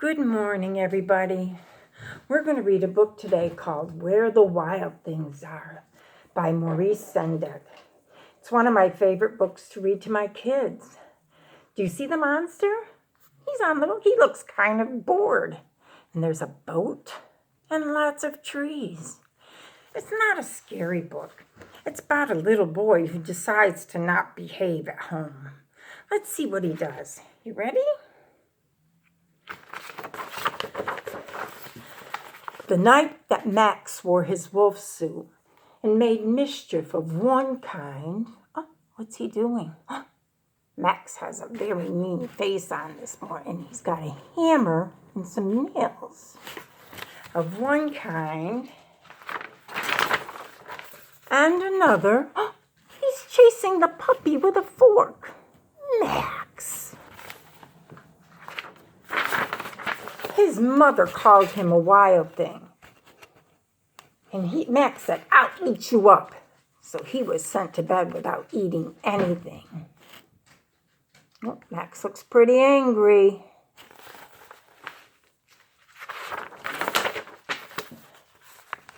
Good morning, everybody. We're going to read a book today called Where the Wild Things Are by Maurice Sendak. It's one of my favorite books to read to my kids. Do you see the monster? He looks kind of bored. And there's a boat and lots of trees. It's not a scary book. It's about a little boy who decides to not behave at home. Let's see what he does. You ready? The night that Max wore his wolf suit and made mischief of one kind. Oh, what's he doing? Max has a very mean face on this morning. He's got a hammer and some nails of one kind and another. Oh, he's chasing the puppy with a fork. Max. His mother called him a wild thing. And Max said, "I'll eat you up." So he was sent to bed without eating anything. Oh, Max looks pretty angry.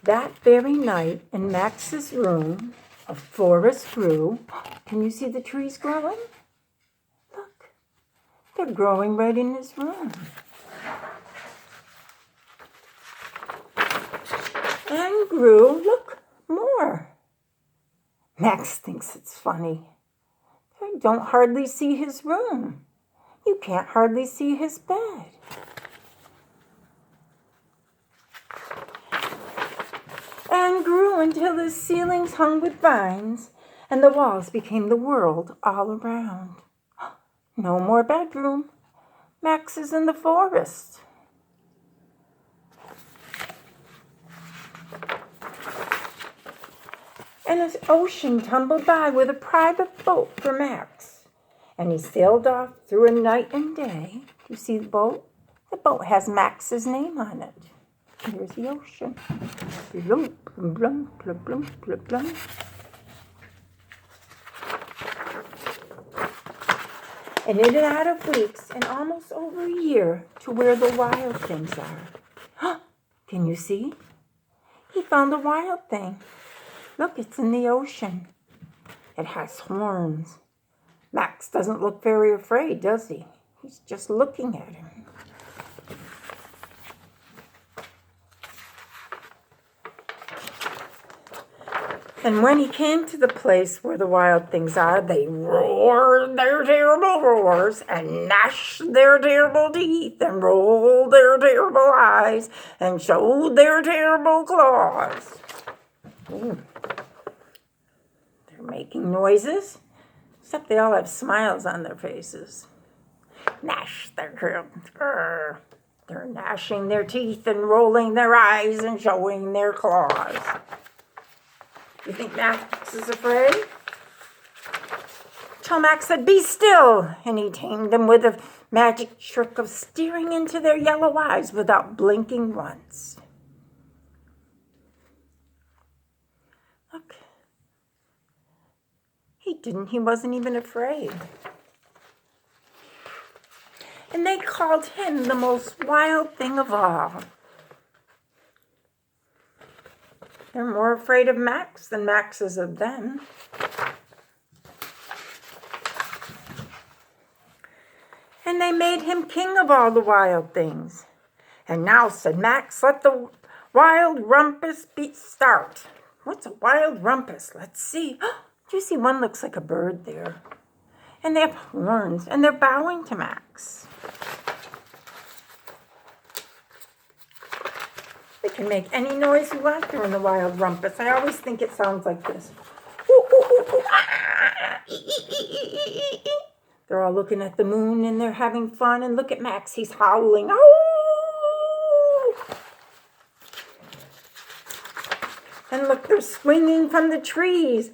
That very night in Max's room, a forest grew. Can you see the trees growing? Look, they're growing right in his room. And grew, look, more. Max thinks it's funny. I don't hardly see his room. You can't hardly see his bed. And grew until the ceilings hung with vines and the walls became the world all around. No more bedroom. Max is in the forest. And an ocean tumbled by with a private boat for Max. And he sailed off through a night and day. You see the boat? The boat has Max's name on it. Here's the ocean. Blum, blum, blum, blum, blum, blum, blum. And in and out of weeks, and almost over a year, to where the wild things are. Can you see? He found a wild thing. Look, it's in the ocean. It has horns. Max doesn't look very afraid, does he? He's just looking at him. And when he came to the place where the wild things are, they roared their terrible roars and gnashed their terrible teeth and rolled their terrible eyes and showed their terrible claws. Ooh. They're making noises, except they all have smiles on their faces. Gnash their they're gnashing their teeth and rolling their eyes and showing their claws. You think Max is afraid? Till Max said, "Be still," and he tamed them with a magic trick of staring into their yellow eyes without blinking once. Look. He wasn't even afraid. And they called him the most wild thing of all. They're more afraid of Max than Max is of them. And they made him king of all the wild things. And now, said Max, let the wild rumpus start. What's a wild rumpus? Let's see. Do you see one looks like a bird there? And they have horns, and they're bowing to Max. They can make any noise you want during the wild rumpus. I always think it sounds like this. They're all looking at the moon and they're having fun. And look at Max, he's howling. And look, they're swinging from the trees.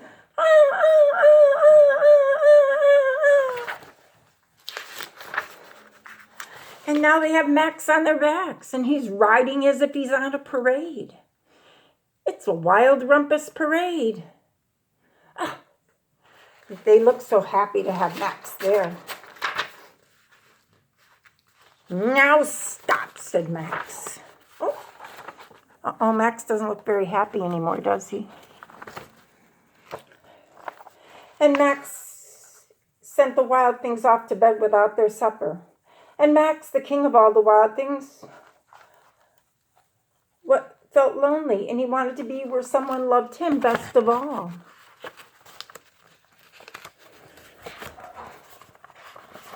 And now they have Max on their backs, and he's riding as if he's on a parade. It's a wild rumpus parade. They look so happy to have Max there. Now stop, said Max. Oh, Max doesn't look very happy anymore, does he? And Max sent the wild things off to bed without their supper. And Max, the king of all the wild things, felt lonely, and he wanted to be where someone loved him best of all.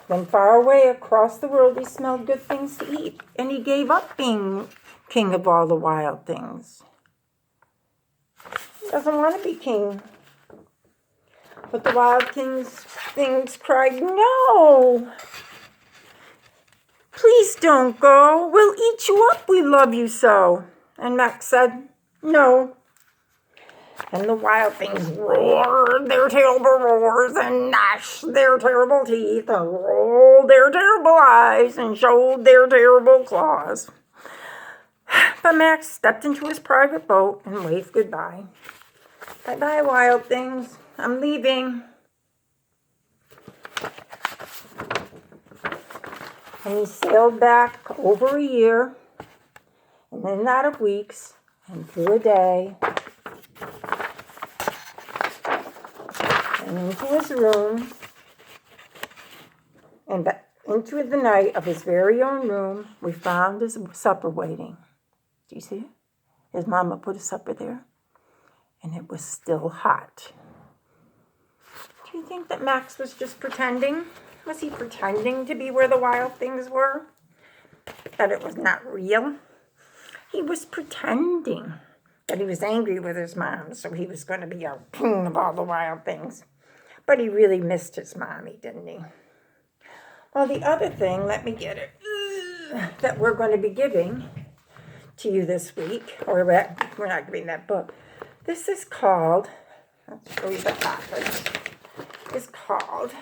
When far away across the world he smelled good things to eat, and he gave up being king of all the wild things. He doesn't want to be king. But the wild things cried, "No! Please don't go. We'll eat you up. We love you so." And Max said, "No." And the wild things roared their terrible roars and gnashed their terrible teeth and rolled their terrible eyes and showed their terrible claws. But Max stepped into his private boat and waved goodbye. "Bye-bye, wild things. I'm leaving." And he sailed back over a year, and then out of weeks, and through a day, and into his room, and into the night of his very own room, we found his supper waiting. Do you see it? His mama put his supper there, and it was still hot. Do you think that Max was just pretending? Was he pretending to be where the wild things were? That it was not real? He was pretending that he was angry with his mom, so he was going to be a king of all the wild things. But he really missed his mommy, didn't he? Well, the other thing, let me get it, that we're going to be giving to you this week, or we're not giving that book. This is called, let's show you the topic. It's called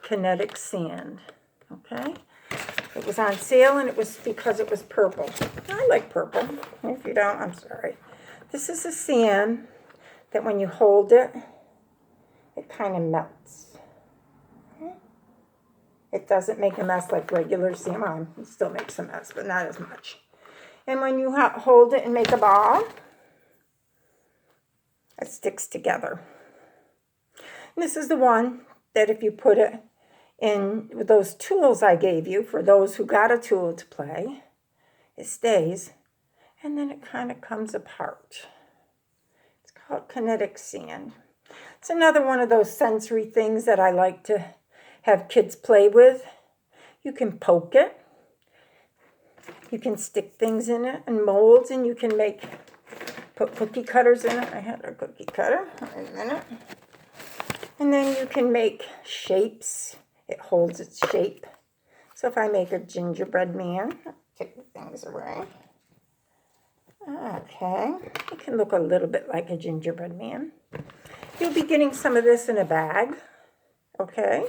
Kinetic Sand, okay? It was on sale, and it was because it was purple. I like purple. If you don't, I'm sorry. This is a sand that when you hold it, it kind of melts. Okay? It doesn't make a mess like regular sand. Well, it still makes a mess, but not as much. And when you hold it and make a ball, it sticks together. And this is the one that if you put it in with those tools I gave you, for those who got a tool to play, it stays, and then it kind of comes apart. It's called kinetic sand. It's another one of those sensory things that I like to have kids play with. You can poke it. You can stick things in it and molds, and you can put cookie cutters in it. I had a cookie cutter. Wait a minute. And then you can make shapes. It holds its shape. So if I make a gingerbread man, take the things away. Okay. It can look a little bit like a gingerbread man. You'll be getting some of this in a bag. Okay.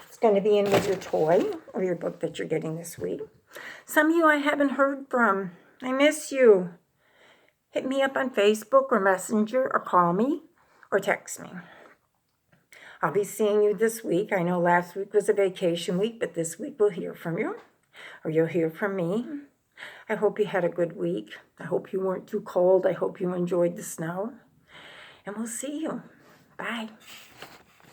It's going to be in with your toy or your book that you're getting this week. Some of you I haven't heard from. I miss you. Hit me up on Facebook or Messenger or call me or text me. I'll be seeing you this week. I know last week was a vacation week, but this week we'll hear from you, or you'll hear from me. I hope you had a good week. I hope you weren't too cold. I hope you enjoyed the snow. And we'll see you. Bye.